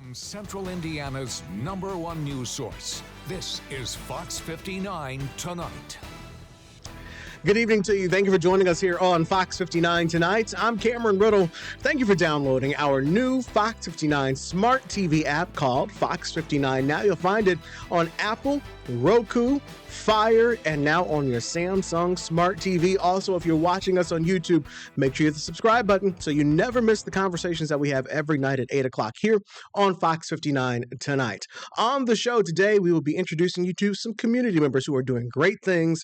From Central Indiana's #1 news source, this is Fox 59 Tonight. Good evening to you. Thank you for joining us here on Fox 59 Tonight. I'm Cameron Riddle. Thank you for downloading our new Fox 59 smart TV app called Fox 59. Now you'll find it on Apple, Roku, Fire, and now on your Samsung Smart TV. Also, if you're watching us on YouTube, make sure you hit the subscribe button so you never miss the conversations that we have every night at 8 o'clock here on Fox 59 Tonight. On the show today, we will be introducing you to some community members who are doing great things,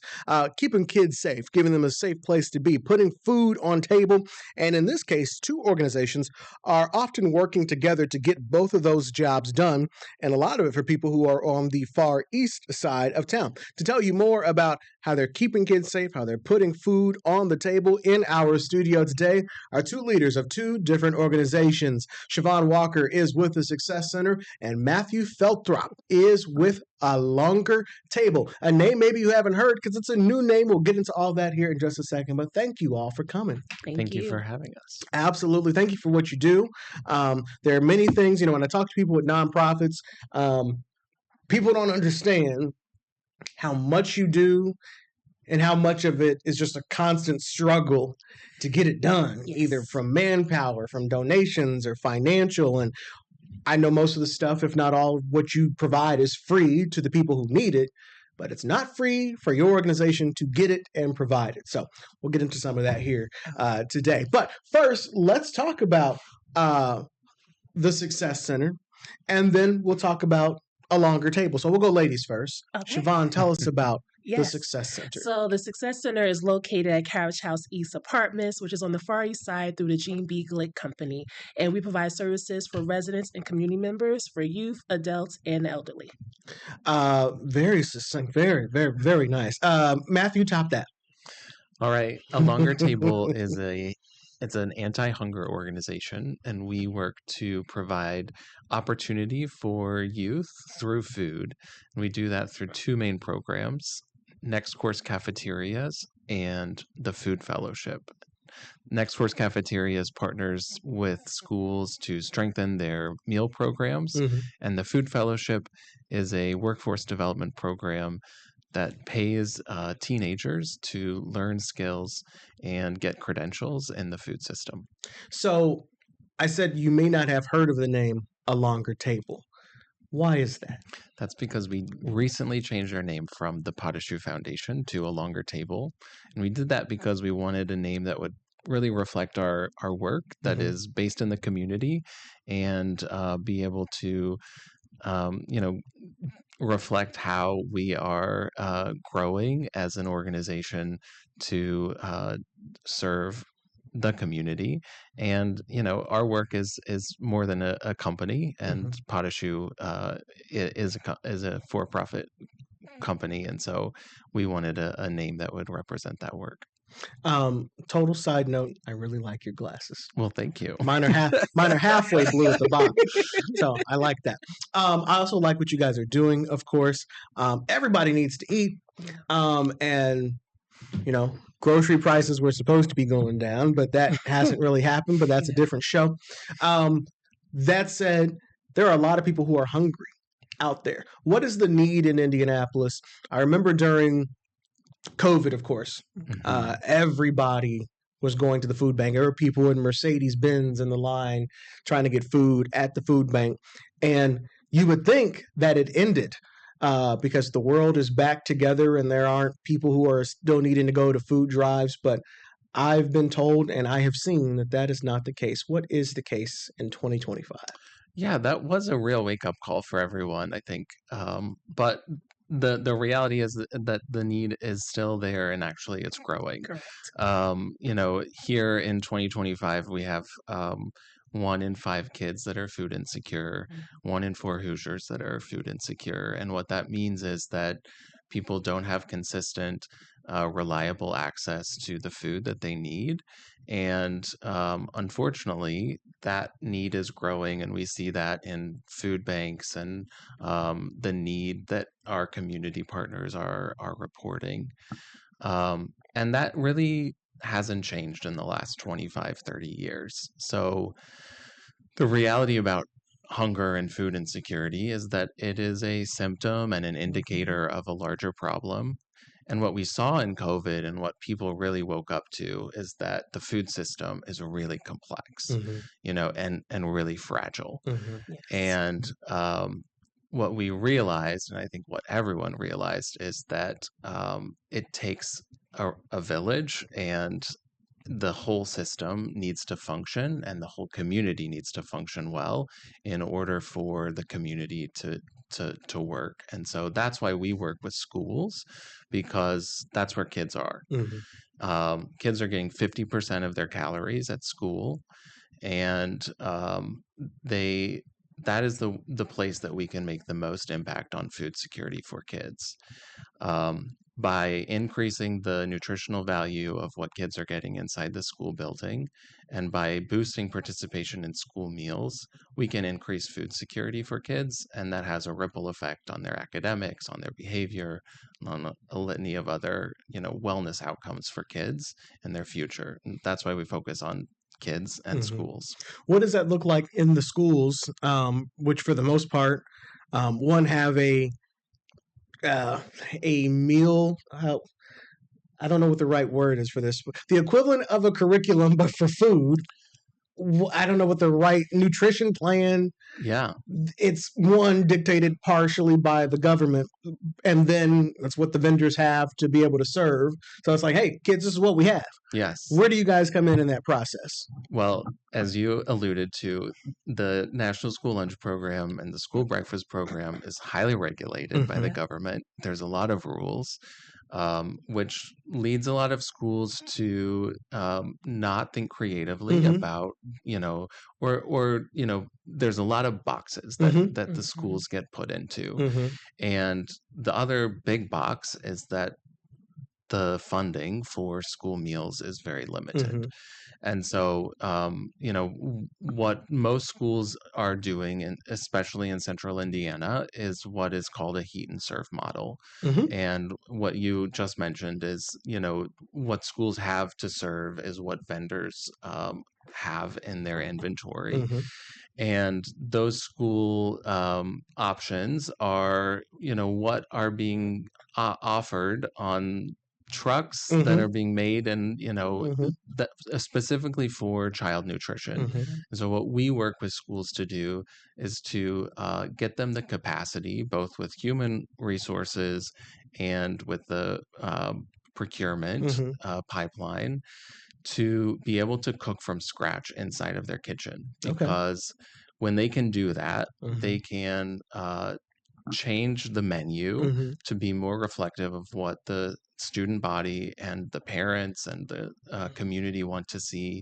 keeping kids safe, giving them a safe place to be, putting food on table. And in this case, two organizations are often working together to get both of those jobs done, and a lot of it for people who are on the far east side of town. To tell you more about how they're keeping kids safe, how they're putting food on the table in our studio today are two leaders of two different organizations. Siobhan Walker is with the Success Center, and Matthew Felthrop is with A Longer Table, a name maybe you haven't heard because it's a new name. We'll get into all that here in just a second, but thank you all for coming. Thank you for having us. Absolutely. Thank you for what you do. There are many things, when I talk to people with nonprofits, people don't understand how much you do and how much of it is just a constant struggle to get it done, either from manpower, from donations, or financial. And I know most of the stuff, if not all of what you provide, is free to the people who need it, but it's not free for your organization to get it and provide it. So we'll get into some of that here today. But first, let's talk about the Success Center, and then we'll talk about A Longer Table. So we'll go ladies first. Okay. Siobhan, tell us about the Success Center. So the Success Center is located at Carriage House East Apartments, which is on the Far East Side through the Gene B. Glick Company. And we provide services for residents and community members, for youth, adults, and elderly. Very succinct. Very, very, very nice. Matthew, top that. All right. A Longer Table it's an anti-hunger organization, and we work to provide opportunity for youth through food. And we do that through two main programs: Next Course Cafeterias and the Food Fellowship. Next Course Cafeterias partners with schools to strengthen their meal programs, and the Food Fellowship is a workforce development program that pays teenagers to learn skills and get credentials in the food system. So I said you may not have heard of the name A Longer Table. Why is that? That's because we recently changed our name from the Potashu Foundation to A Longer Table. And we did that because we wanted a name that would really reflect our work that is based in the community, and be able to reflect how we are growing as an organization to serve the community. And our work is more than a company, and Potashu is a for-profit company, and so we wanted a name that would represent that work. Total side note, I really like your glasses. Well, thank you. Mine are halfway blue at the bottom, so I like that. I also like what you guys are doing, of course. Everybody needs to eat, and grocery prices were supposed to be going down, but that hasn't really happened, but that's a different show. That said, there are a lot of people who are hungry out there. What is the need in Indianapolis? I remember during COVID, of course, everybody was going to the food bank. There were people in Mercedes-Benz in the line trying to get food at the food bank. And you would think that it ended because the world is back together and there aren't people who are still needing to go to food drives. But I've been told and I have seen that is not the case. What is the case in 2025? Yeah, that was a real wake-up call for everyone, I think. But the reality is that the need is still there, and actually it's growing. Correct. Here in 2025, we have 1 in 5 kids that are food insecure, 1 in 4 Hoosiers that are food insecure. And what that means is that people don't have consistent, reliable access to the food that they need. And unfortunately, that need is growing, and we see that in food banks and the need that our community partners are reporting. And that really hasn't changed in the last 25, 30 years. So the reality about hunger and food insecurity is that it is a symptom and an indicator of a larger problem. And what we saw in COVID and what people really woke up to is that the food system is really complex, Mm-hmm. and really fragile. Mm-hmm. Yes. And what we realized, and I think what everyone realized, is that it takes a village, and the whole system needs to function, and the whole community needs to function well in order for the community to work. And so that's why we work with schools, because that's where kids are. Kids are getting 50% of their calories at school, and they that is the place that we can make the most impact on food security for kids, by increasing the nutritional value of what kids are getting inside the school building, and by boosting participation in school meals. We can increase food security for kids, and that has a ripple effect on their academics, on their behavior, on a litany of other wellness outcomes for kids and their future. And that's why we focus on kids and schools. What does that look like in the schools, which for the most part, one have a meal. I don't know what the right word is for this. The equivalent of a curriculum, but for food. I don't know what the right nutrition plan. Yeah. It's one dictated partially by the government, and then that's what the vendors have to be able to serve. So it's like, hey, kids, this is what we have. Yes. Where do you guys come in that process? Well, as you alluded to, the National School Lunch Program and the School Breakfast Program is highly regulated by the government. There's a lot of rules, which leads a lot of schools to not think creatively about, there's a lot of boxes that the schools get put into. And the other big box is that the funding for school meals is very limited. And so, what most schools are doing, and especially in central Indiana, is what is called a heat and serve model. And what you just mentioned is, what schools have to serve is what vendors have in their inventory. And those school options are, what are being offered on trucks that are being made, and that specifically for child nutrition. And so what we work with schools to do is to get them the capacity, both with human resources and with the procurement pipeline, to be able to cook from scratch inside of their kitchen. Because when they can do that, they can change the menu to be more reflective of what the student body and the parents and the community want to see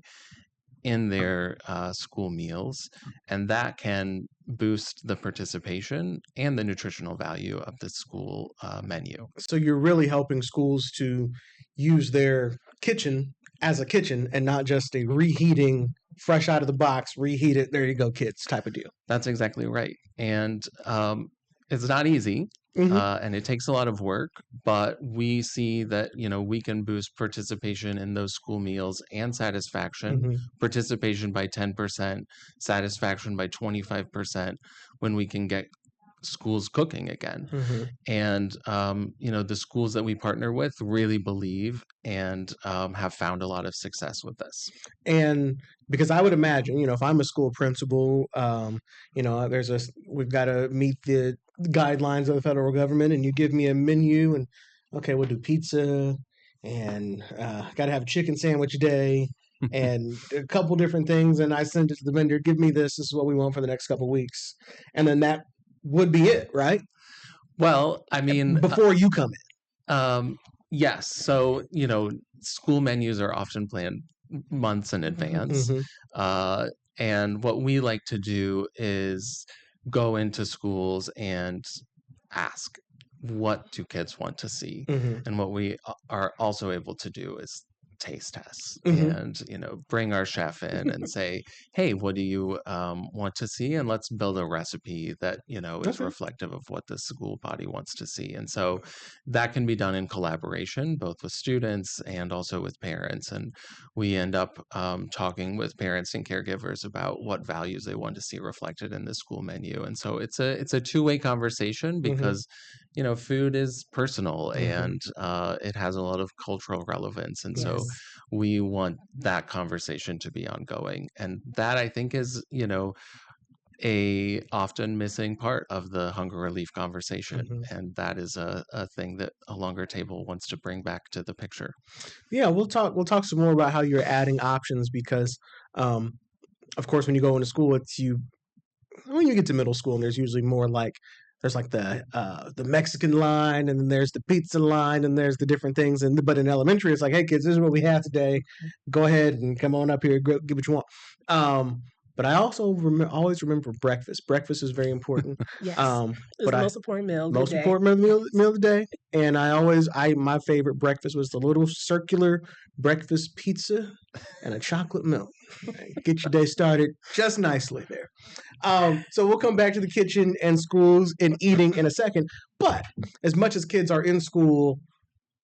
in their school meals. And that can boost the participation and the nutritional value of the school menu. So you're really helping schools to use their kitchen as a kitchen and not just a reheating, fresh out of the box, reheat it, there you go, kids type of deal. That's exactly right. And it's not easy, and it takes a lot of work, but we see that, we can boost participation in those school meals and satisfaction, participation by 10%, satisfaction by 25%, when we can get schools cooking again. And, the schools that we partner with really believe and have found a lot of success with this. And because I would imagine, if I'm a school principal, we've got to meet the guidelines of the federal government, and you give me a menu, and okay, we'll do pizza, and got to have a chicken sandwich a day, and a couple different things, and I send it to the vendor, give me this is what we want for the next couple of weeks, and then that would be it, right? Well, I mean, before you come in. Yes. So, school menus are often planned months in advance. And what we like to do is go into schools and ask, what do kids want to see? And what we are also able to do is taste tests Mm-hmm. and, bring our chef in and say, hey, what do you want to see? And let's build a recipe that, is Okay. reflective of what the school body wants to see. And so that can be done in collaboration, both with students and also with parents. And we end up talking with parents and caregivers about what values they want to see reflected in the school menu. And so it's a two-way conversation Mm-hmm. because food is personal Mm-hmm. and it has a lot of cultural relevance. And so Yes. we want that conversation to be ongoing. And that I think is, a often missing part of the hunger relief conversation. Mm-hmm. And that is a thing that a longer table wants to bring back to the picture. Yeah, we'll talk some more about how you're adding options because, of course, when you go into school, it's you when you get to middle school, and there's usually more like there's like the Mexican line, and then there's the pizza line, and there's the different things. But in elementary, it's like, hey kids, this is what we have today. Go ahead and come on up here, get what you want. But I also always remember breakfast. Breakfast is very important. Yes. Um, It's but the I most important meal of the most day. important meal of the day. And my favorite breakfast was the little circular breakfast pizza and a chocolate milk. Get your day started just nicely there. So we'll come back to the kitchen and schools and eating in a second. But as much as kids are in school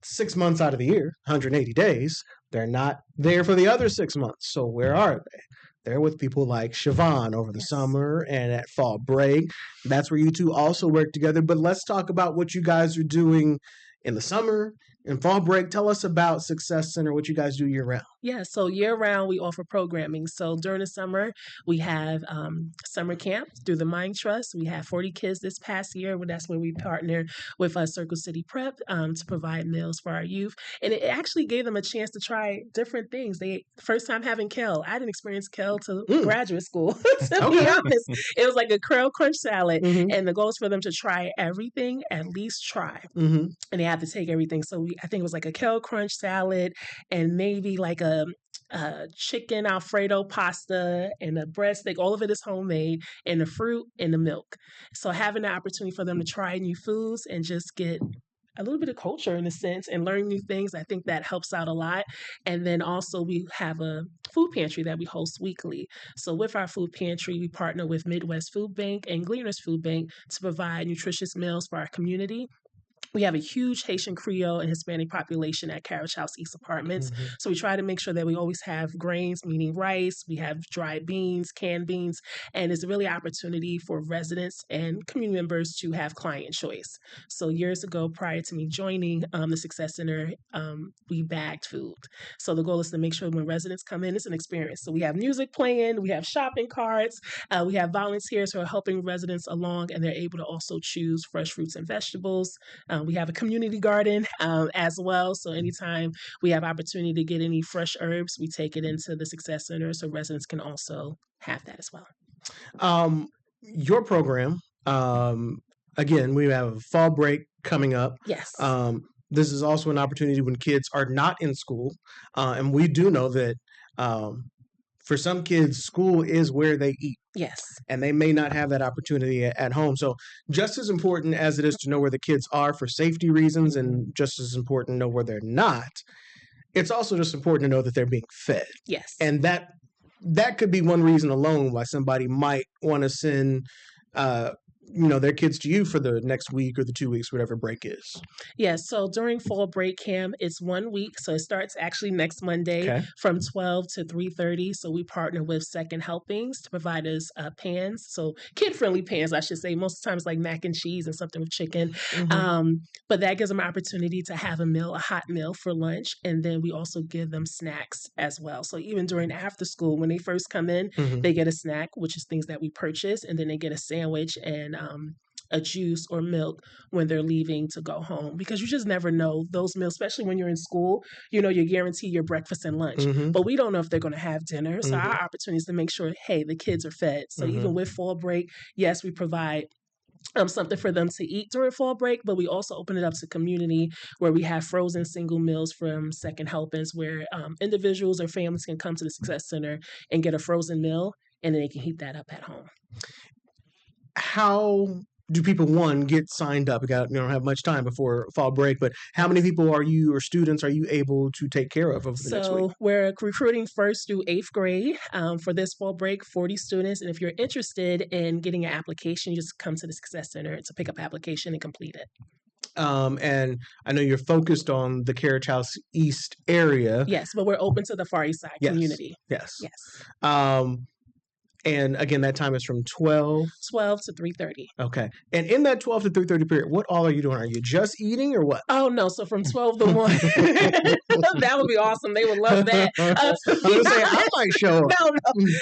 6 months out of the year, 180 days, they're not there for the other 6 months. So where are they? They're with people like Siobhan over the Yes. summer and at fall break. That's where you two also work together. But let's talk about what you guys are doing in the summer and fall break. Tell us about Success Center, what you guys do year round. Yeah, so year round we offer programming. So during the summer we have summer camp through the Mind Trust. We have 40 kids this past year. That's where we partner with Circle City Prep to provide meals for our youth, and it actually gave them a chance to try different things. They first time having kale. I didn't experience kale till graduate school. To be Okay. honest, it was like a kale crunch salad, Mm-hmm. and the goal is for them to try everything, at least try, Mm-hmm. and they have to take everything. So I think it was like a kale crunch salad and maybe like a chicken Alfredo pasta and a breadstick. All of it is homemade, and the fruit and the milk. So having the opportunity for them to try new foods and just get a little bit of culture in a sense and learn new things, I think that helps out a lot. And then also we have a food pantry that we host weekly. So with our food pantry, we partner with Midwest Food Bank and Gleaners Food Bank to provide nutritious meals for our community. We have a huge Haitian Creole and Hispanic population at Carriage House East Apartments. Mm-hmm. So we try to make sure that we always have grains, meaning rice. We have dried beans, canned beans, and it's really an opportunity for residents and community members to have client choice. So years ago, prior to me joining the Success Center, we bagged food. So the goal is to make sure when residents come in, it's an experience. So we have music playing, we have shopping carts, we have volunteers who are helping residents along, and they're able to also choose fresh fruits and vegetables. We have a community garden as well. So anytime we have opportunity to get any fresh herbs, we take it into the Success Center so residents can also have that as well. Your program, again, we have fall break coming up. Yes. This is also an opportunity when kids are not in school. And we do know that for some kids, school is where they eat. Yes. And they may not have that opportunity at home. So just as important as it is to know where the kids are for safety reasons, and just as important to know where they're not, it's also just important to know that they're being fed. Yes. And that could be one reason alone why somebody might want to send their kids to you for the next week or the 2 weeks, whatever break is. Yeah, so during fall break camp, it's 1 week. So it starts actually next Monday Okay. from 12 to 3:30. So we partner with Second Helpings to provide us pans. So kid-friendly pans, I should say. Most times like mac and cheese and something with chicken. Mm-hmm. But that gives them an opportunity to have a hot meal for lunch. And then we also give them snacks as well. So even during after school, when they first come in, Mm-hmm. they get a snack, which is things that we purchase. And then they get a sandwich and a juice or milk when they're leaving to go home, because you just never know those meals, especially when you're in school. You're guaranteed your breakfast and lunch, Mm-hmm. but we don't know if they're going to have dinner. So Mm-hmm. our opportunity is to make sure, hey, the kids are fed. So Mm-hmm. even with fall break, yes, we provide something for them to eat during fall break, but we also open it up to community where we have frozen single meals from Second Helpings, where individuals or families can come to the Success Center and get a frozen meal, and then they can heat that up at home. How do people, one, get signed up? You don't have much time before fall break, but how many people are you or students are you able to take care of over the next week? So we're recruiting first through eighth grade for this fall break, 40 students. And if you're interested in getting an application, you just come to the Success Center to pick up an application and complete it. And I know you're focused on the Carriage House East area. Yes, but we're open to the Far East Side community. Yes. Yes. And again, that time is from 12 to 3:30. Okay. And in that 12 to 3:30 period, what all are you doing? Are you just eating or what? Oh no! So from 12 to 1, that would be awesome. They would love that. I was gonna say I might show up.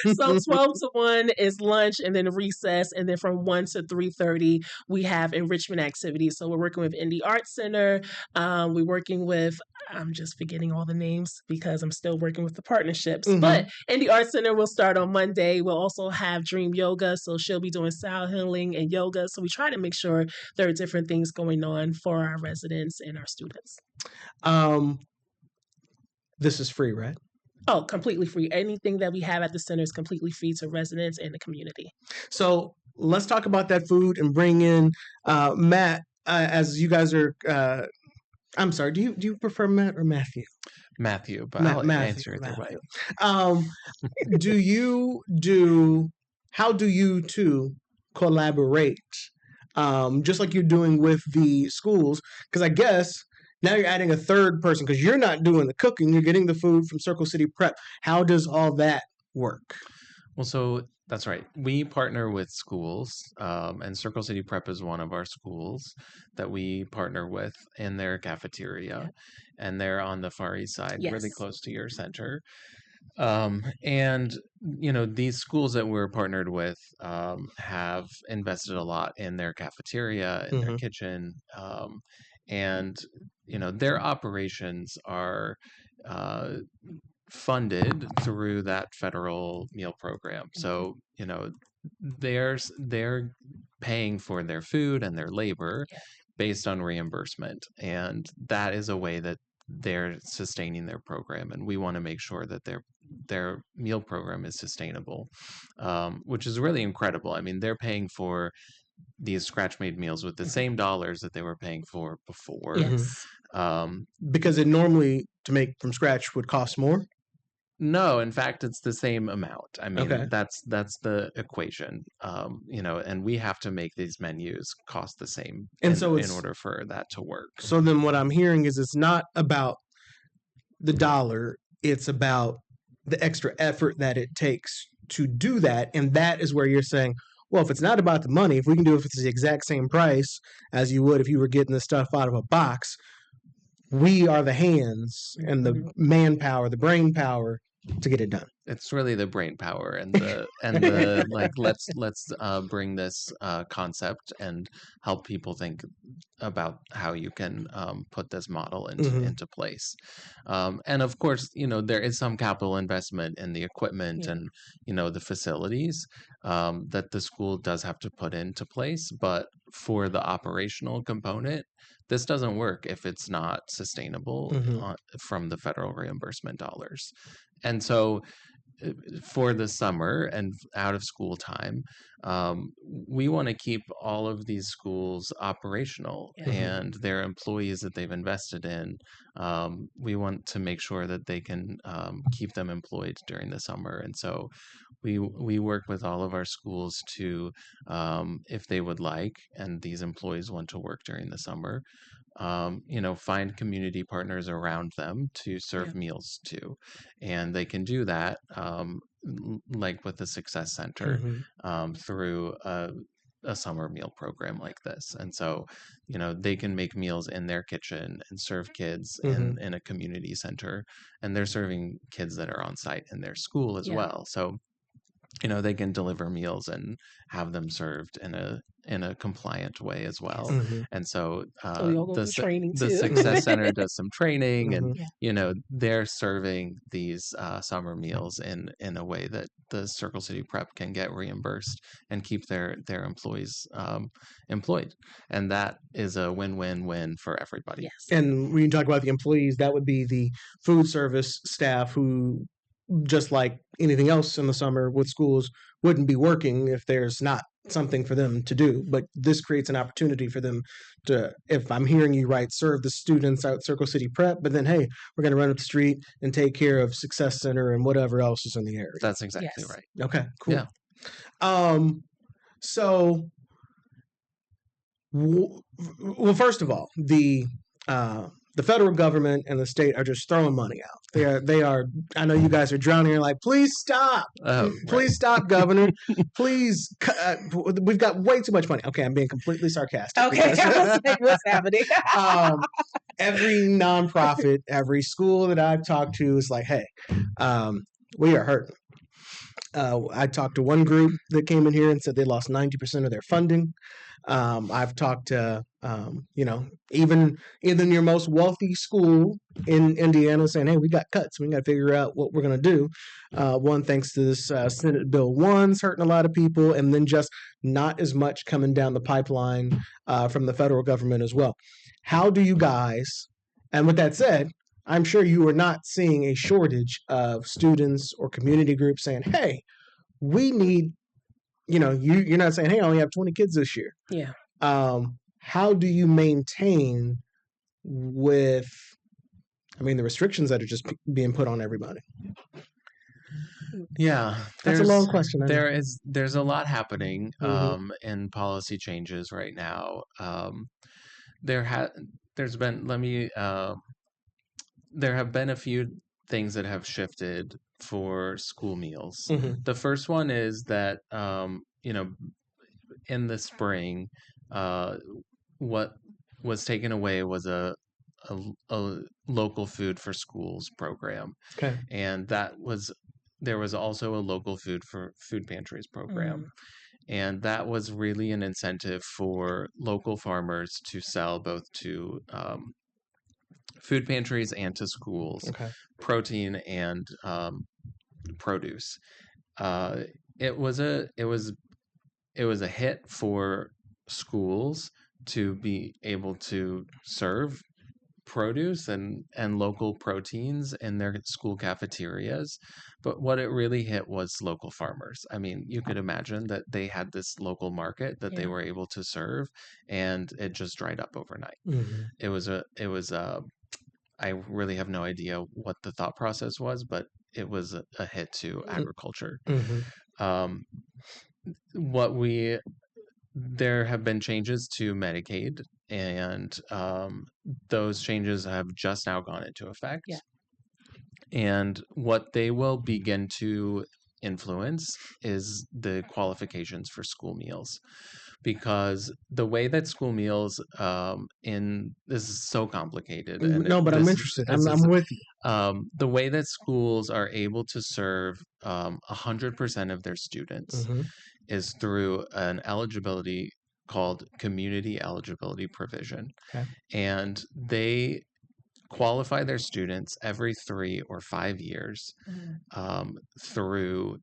No. So 12 to 1 is lunch, and then recess, and then from 1 to 3:30 we have enrichment activities. So we're working with Indie Arts Center. We're working with, I'm just forgetting all the names because I'm still working with the partnerships. Mhm. But Indie Arts Center will start on Monday. We'll also have Dream Yoga, so she'll be doing sound healing and yoga. So we try to make sure there are different things going on for our residents and our students. This is free, right? Oh, completely free. Anything that we have at the center is completely free to residents and the community. So let's talk about that food and bring in Matt, as you guys are. I'm sorry. Do you prefer Matt or Matthew? Matthew, but I'll answer it either way. How do you two collaborate? Just like you're doing with the schools, because I guess now you're adding a third person because you're not doing the cooking. You're getting the food from Circle City Prep. How does all that work? Well, so that's right. We partner with schools, and Circle City Prep is one of our schools that we partner with in their cafeteria, and they're on the Far East Side, really close to your center. And these schools that we're partnered with have invested a lot in their cafeteria, in their kitchen, and their operations are funded through that federal meal program. So, they're paying for their food and their labor based on reimbursement. And that is a way that they're sustaining their program. And we want to make sure that their meal program is sustainable, which is really incredible. I mean, they're paying for these scratch-made meals with the same dollars that they were paying for before. Because it normally, to make from scratch, would cost more? No, in fact, it's the same amount. I mean, that's the equation. And we have to make these menus cost the same in order for that to work. So then what I'm hearing is it's not about the dollar, it's about the extra effort that it takes to do that. And that is where you're saying, well, if it's not about the money, if we can do it for the exact same price as you would if you were getting the stuff out of a box, we are the hands and the manpower, the brain power to get it done. It's really the brain power and the like. Let's bring this concept and help people think about how you can put this model into place. And of course, there is some capital investment in the equipment and the facilities that the school does have to put into place. But for the operational component, this doesn't work if it's not sustainable from the federal reimbursement dollars. And so for the summer and out of school time, we want to keep all of these schools operational and their employees that they've invested in. We want to make sure that they can keep them employed during the summer. And so we work with all of our schools to, if they would like, and these employees want to work during the summer, find community partners around them to serve meals to. And they can do that, like with the Success Center, through a summer meal program like this. And so, they can make meals in their kitchen and serve kids in a community center. And they're serving kids that are on site in their school as well. So, they can deliver meals and have them served in a compliant way as well. And so the Success Center does some training and they're serving these summer meals in a way that the Circle City Prep can get reimbursed and keep their employees employed. And that is a win-win-win for everybody. And when you talk about the employees, that would be the food service staff who, just like anything else in the summer with schools, wouldn't be working if there's not something for them to do, but this creates an opportunity for them to, if I'm hearing you right, serve the students out Circle City Prep, but then, hey, we're going to run up the street and take care of Success Center and whatever else is in the area. That's exactly Yes. right. Okay, cool. Yeah. So, well, first of all, the federal government and the state are just throwing money out. They are. I know you guys are drowning. You're like, please stop. Please stop, Governor. Please. We've got way too much money. Okay, I'm being completely sarcastic. Okay, because- I was like, what's happening? Every nonprofit, every school that I've talked to is like, hey, we are hurting. I talked to one group that came in here and said they lost 90% of their funding. I've talked to, even your most wealthy school in Indiana saying, hey, we got cuts. We got to figure out what we're going to do. One, thanks to this Senate Bill 1's hurting a lot of people, and then just not as much coming down the pipeline from the federal government as well. How do you guys, and with that said, I'm sure you are not seeing a shortage of students or community groups saying, hey, we need, you're not saying, hey, I only have 20 kids this year. Yeah. How do you maintain with, the restrictions that are just being put on everybody? Yeah. That's a long question. There's a lot happening in policy changes right now. There have been a few things that have shifted for school meals. The first one is that in the spring, what was taken away was a local food for schools program. Okay. And there was also a local food for food pantries program. And that was really an incentive for local farmers to sell both to food pantries and to schools, protein and produce. It was a hit for schools to be able to serve produce and local proteins in their school cafeterias, but what it really hit was local farmers. You could imagine that they had this local market that they were able to serve, and it just dried up overnight. It was I really have no idea what the thought process was, but it was a hit to agriculture. There have been changes to Medicaid, and those changes have just now gone into effect. Yeah. And what they will begin to influence is the qualifications for school meals. Because the way that school meals this is so complicated. No, but I'm interested. I'm with you. The way that schools are able to serve 100% of their students is through an eligibility called community eligibility provision. Okay. And they qualify their students every 3 or 5 years through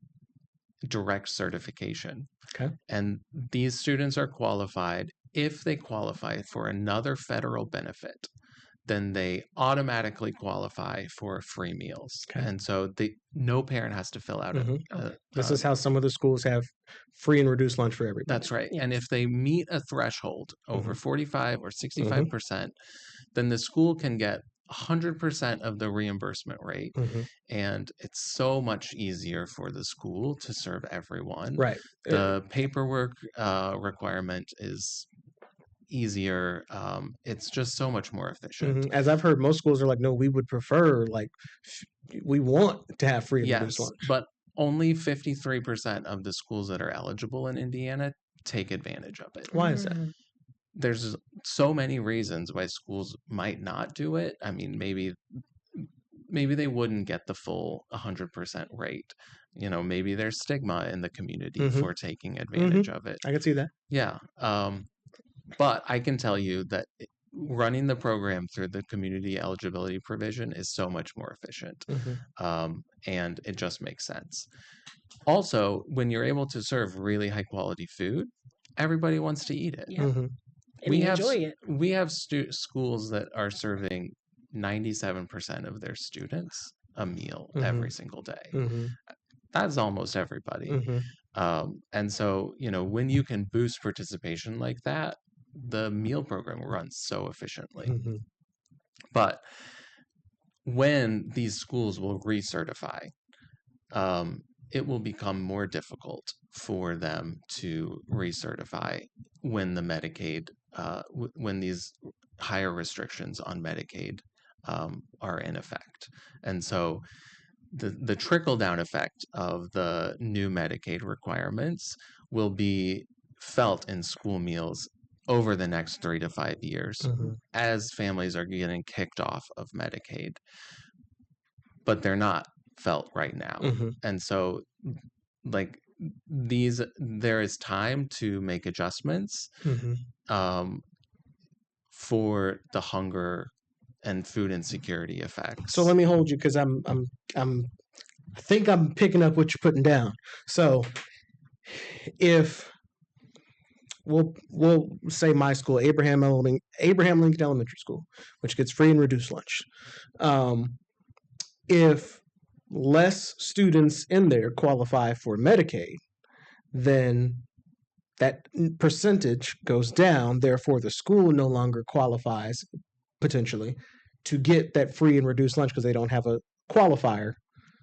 direct certification. Okay. And these students are qualified if they qualify for another federal benefit. Then they automatically qualify for free meals. Okay. And so no parent has to fill out this is how some of the schools have free and reduced lunch for everybody. That's right. Yes. And if they meet a threshold over 45 or 65%, then the school can get 100% of the reimbursement rate. And it's so much easier for the school to serve everyone. Right. The paperwork requirement is easier. It's just so much more efficient. As I've heard, most schools are like, no, we would prefer, we want to have free and reduced lunch. But only 53% of the schools that are eligible in Indiana take advantage of it. Why is that? There's so many reasons why schools might not do it. Maybe they wouldn't get the full 100% rate. Maybe there's stigma in the community for taking advantage of it. I can see that. Yeah. But I can tell you that running the program through the community eligibility provision is so much more efficient. And it just makes sense. Also, when you're able to serve really high quality food, everybody wants to eat it. Yeah. And enjoy it. We have schools that are serving 97% of their students a meal every single day. That's almost everybody. And so, when you can boost participation like that, the meal program runs so efficiently. Mhm. But when these schools will recertify, it will become more difficult for them to recertify when the Medicaid, when these higher restrictions on Medicaid are in effect. And so the trickle down effect of the new Medicaid requirements will be felt in school meals over the next 3 to 5 years Mhm. as families are getting kicked off of Medicaid, but they're not felt right now. Mhm. And so, like, there is time to make adjustments Mhm. um, for the hunger and food insecurity effects. So let me hold you because I think I'm picking up what you're putting down. So if we'll say my school, Abraham Lincoln Elementary School, which gets free and reduced lunch. If less students in there qualify for Medicaid, then that percentage goes down. Therefore, the school no longer qualifies potentially to get that free and reduced lunch because they don't have a qualifier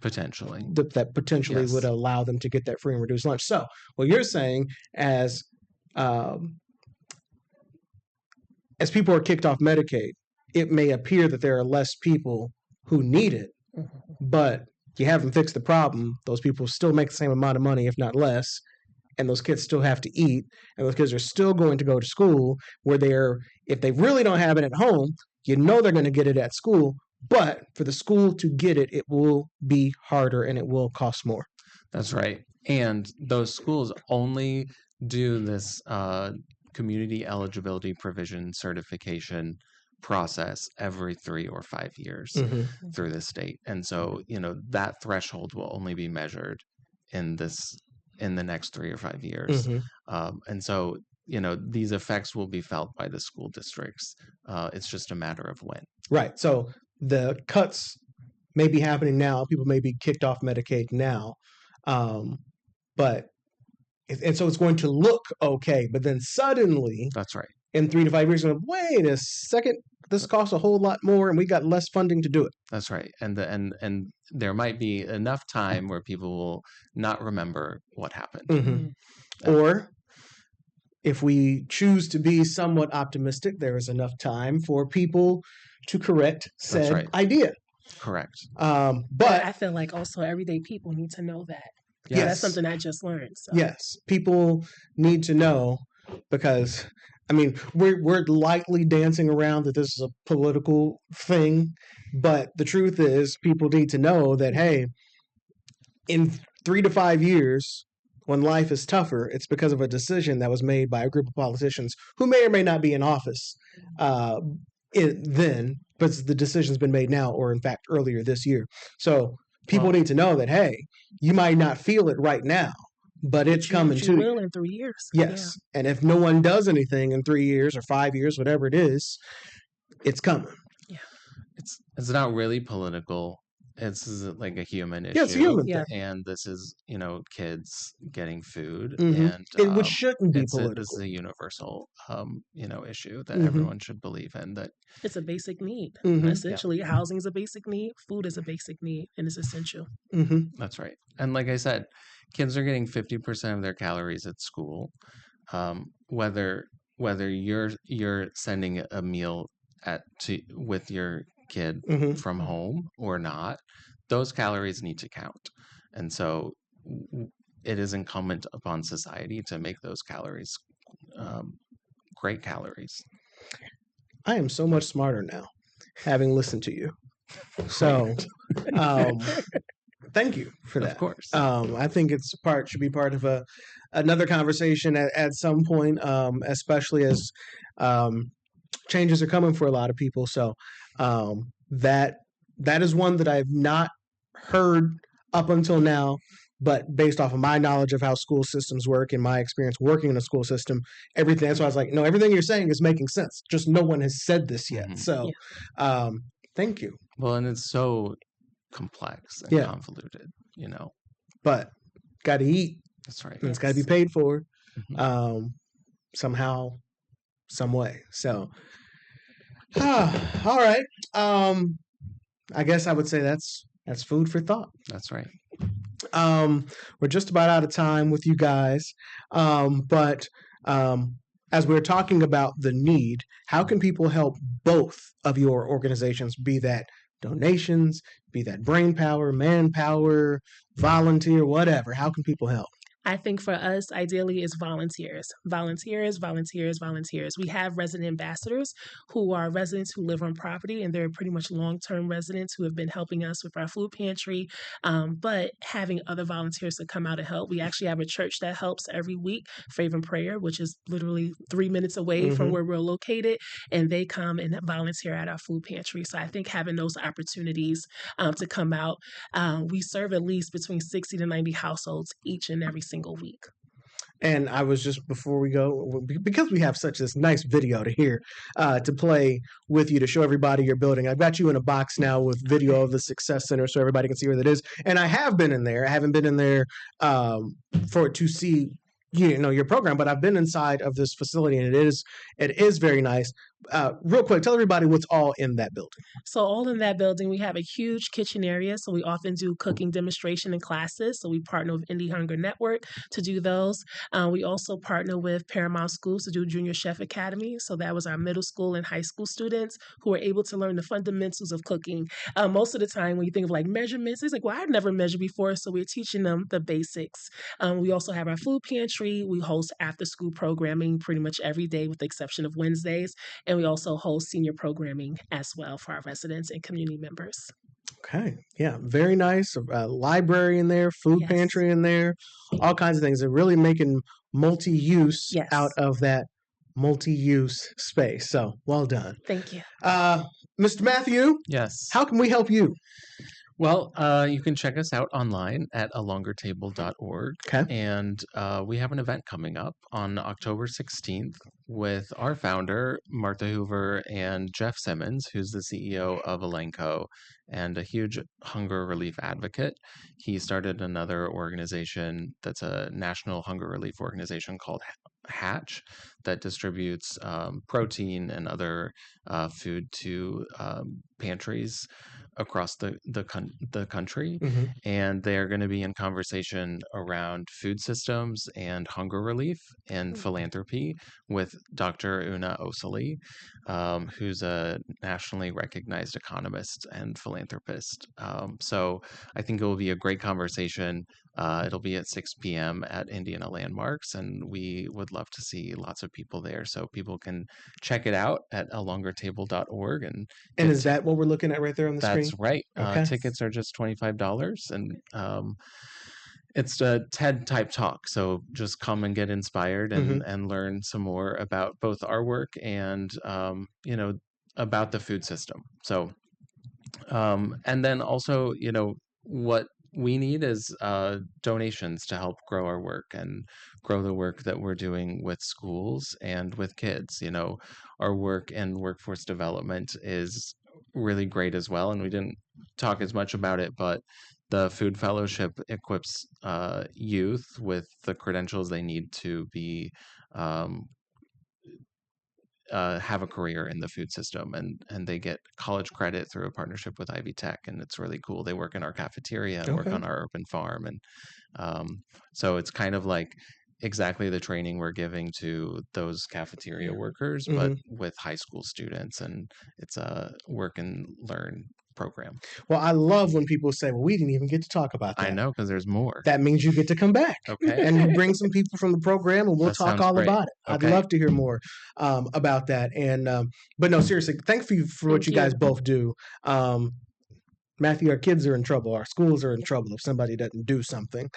potentially that potentially would Yes. allow them to get that free and reduced lunch. So, what you're saying, um, as people are kicked off Medicaid, it may appear that there are less people who need it, but you haven't fixed the problem. Those people still make the same amount of money, if not less, and those kids still have to eat, and those kids are still going to go to school where if they really don't have it at home, they're going to get it at school. But for the school to get it, it will be harder and it will cost more. That's right. And those schools only do this community eligibility provision certification process every 3 or 5 years through the state. And so, that threshold will only be measured in the next 3 or 5 years. And so, these effects will be felt by the school districts. It's just a matter of when. Right. So the cuts may be happening now. People may be kicked off Medicaid now. But and so it's going to look okay, but then suddenly That's right. in 3 to 5 years, wait a second, this costs a whole lot more and we got less funding to do it. That's right. And there might be enough time where people will not remember what happened. Or if we choose to be somewhat optimistic, there is enough time for people to correct said idea. Correct. But I feel like also everyday people need to know that. Yes. Yeah, that's something I just learned. So. Yes, people need to know because we're lightly dancing around that this is a political thing, but the truth is people need to know that, hey, in 3 to 5 years, when life is tougher, it's because of a decision that was made by a group of politicians who may or may not be in office then, but the decision's been made now, or in fact earlier this year. So people need to know that, hey, you might not feel it right now, but it's coming to you. In 3 years. Yes. Yeah. And if no one does anything in 3 years or 5 years, whatever it is, it's coming. Yeah. It's not really political. It's like a human issue. Yeah, it's a human thing. And this is, kids getting food. And which shouldn't be political. This is a universal, issue that everyone should believe in. That it's a basic need. Essentially, housing is a basic need. Food is a basic need, and it's essential. That's right. And like I said, kids are getting 50% of their calories at school. Whether you're sending a meal with your kid from home or not, those calories need to count. And so it is incumbent upon society to make those calories great calories. I am so much smarter now, having listened to you. So, thank you for that. Of course. I think should be part of another conversation at some point, especially as changes are coming for a lot of people. So that is one that I've not heard up until now, but based off of my knowledge of how school systems work and my experience working in a school system, everything. That's why I was like, no, everything you're saying is making sense. Just no one has said this yet. So thank you. Well, and it's so complex and convoluted, But got to eat. That's right. And it's got to be Yes. paid for Mhm. somehow, some way. So, all right. I guess I would say that's food for thought. That's right. We're just about out of time with you guys, but as we're talking about the need, how can people help both of your organizations? Be that donations, be that brain power, manpower, volunteer, whatever. How can people help? I think for us, ideally, is volunteers. Volunteers, volunteers, volunteers. We have resident ambassadors who are residents who live on property, and they're pretty much long term residents who have been helping us with our food pantry. But having other volunteers to come out and help. We actually have a church that helps every week, Favor and Prayer, which is literally 3 minutes away from Mm-hmm. where we're located, and they come and volunteer at our food pantry. So I think having those opportunities to come out, we serve at least between 60 to 90 households each and every single week. And I was just before we go, because we have such this nice video to hear, to play with you to show everybody your building. I've got you in a box now with video of the Success Center so everybody can see where that is. And I have been in there. I haven't been in there for to see your program, but I've been inside of this facility, and it is very nice. Real quick, tell everybody what's all in that building. So all in that building, we have a huge kitchen area. So we often do cooking demonstration and classes. So we partner with Indie Hunger Network to do those. We also partner with Paramount Schools to do Junior Chef Academy. So that was our middle school and high school students who were able to learn the fundamentals of cooking. Most of the time, when you think of like measurements, it's like, well, I've never measured before. So we're teaching them the basics. We also have our food pantry. We host after school programming pretty much every day with the exception of Wednesdays. And we also host senior programming as well for our residents and community members. Okay. Yeah. Very nice. Library in there, food Yes. pantry in there, all kinds of things. They're really making multi-use Yes. out of that multi-use space. So well done. Thank you. Mr. Matthew, Yes. how can we help you? Well, you can check us out online at alongertable.org. Okay. And we have an event coming up on October 16th with our founder, Martha Hoover, and Jeff Simmons, who's the CEO of Elenco and a huge hunger relief advocate. He started another organization that's a national hunger relief organization called Hatch that distributes protein and other food to pantries across the country, Mm-hmm. and they're going to be in conversation around food systems and hunger relief and philanthropy with Dr. Una Osili, who's a nationally recognized economist and philanthropist. So I think it will be a great conversation. It'll be at 6 p.m. at Indiana Landmarks, and we would love to see lots of people there. So people can check it out at alongertable.org. And is that what we're looking at right there on the screen? That's right. Okay. Tickets are just $25, and it's a TED type talk. So just come and get inspired and learn some more about both our work and about the food system. So and then also what we need is donations to help grow our work and grow the work that we're doing with schools and with kids. Our work in workforce development is really great as well, and we didn't talk as much about it, but the Food Fellowship equips youth with the credentials they need to be have a career in the food system, and they get college credit through a partnership with Ivy Tech, and it's really cool. They work in our cafeteria and work on our urban farm, and so it's kind of like exactly the training we're giving to those cafeteria workers, but with high school students, and it's a work and learn program. Well, I love when people say, well, we didn't even get to talk about that. I know, because there's more. That means you get to come back. Okay. And you bring some people from the program, and we'll That talk sounds all great. about it. Okay. I'd love to hear more about that. And but no, seriously, thank you for what you guys both do. Matthew, our kids are in trouble. Our schools are in trouble if somebody doesn't do something,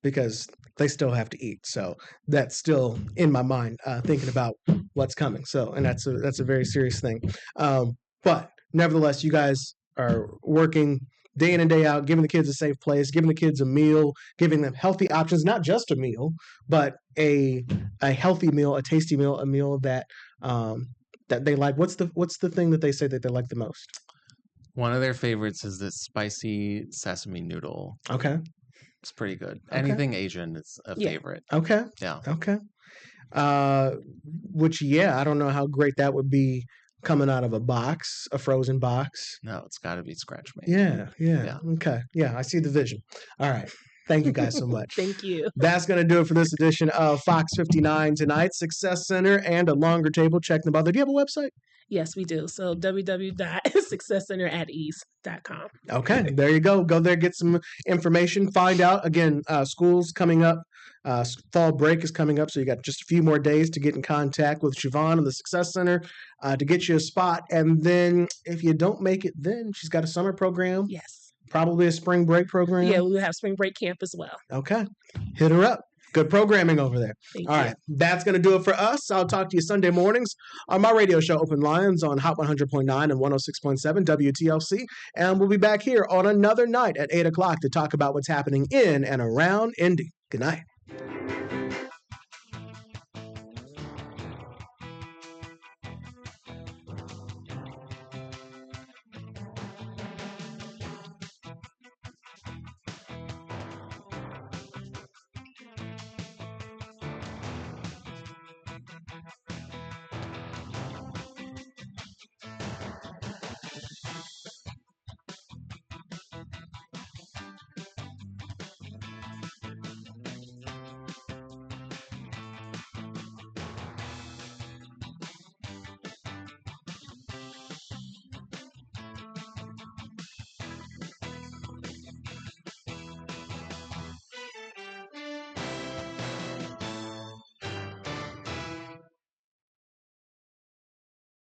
because they still have to eat. So that's still in my mind, thinking about what's coming. So, and that's a very serious thing. But nevertheless, you guys are working day in and day out, giving the kids a safe place, giving the kids a meal, giving them healthy options, not just a meal, but a healthy meal, a tasty meal, a meal that that they like. What's the thing that they say that they like the most? One of their favorites is this spicy sesame noodle. Okay. It's pretty good. Okay. Anything Asian is a Yeah. favorite. Okay. Yeah. Okay. Which, yeah, I don't know how great that would be coming out of a box, a frozen box. No, it's got to be scratch made. Yeah. Okay. Yeah, I see the vision. All right. Thank you guys so much. Thank you. That's going to do it for this edition of Fox 59 Tonight. Success Center and a longer table. Check them out. Do you have a website? Yes, we do. So www.successcenteratEase.com. Okay, there you go. Go there, get some information, find out. Again, school's coming up. Fall break is coming up, so you got just a few more days to get in contact with Siobhan and the Success Center to get you a spot. And then if you don't make it, then she's got a summer program. Yes. Probably a spring break program. Yeah, we'll have spring break camp as well. Okay, hit her up. Good programming over there. Thank All you. right, that's going to do it for us. I'll talk to you Sunday mornings on my radio show, Open Lines, on Hot 100.9 and 106.7 WTLC. And we'll be back here on another night at 8 o'clock to talk about what's happening in and around Indy. Good night.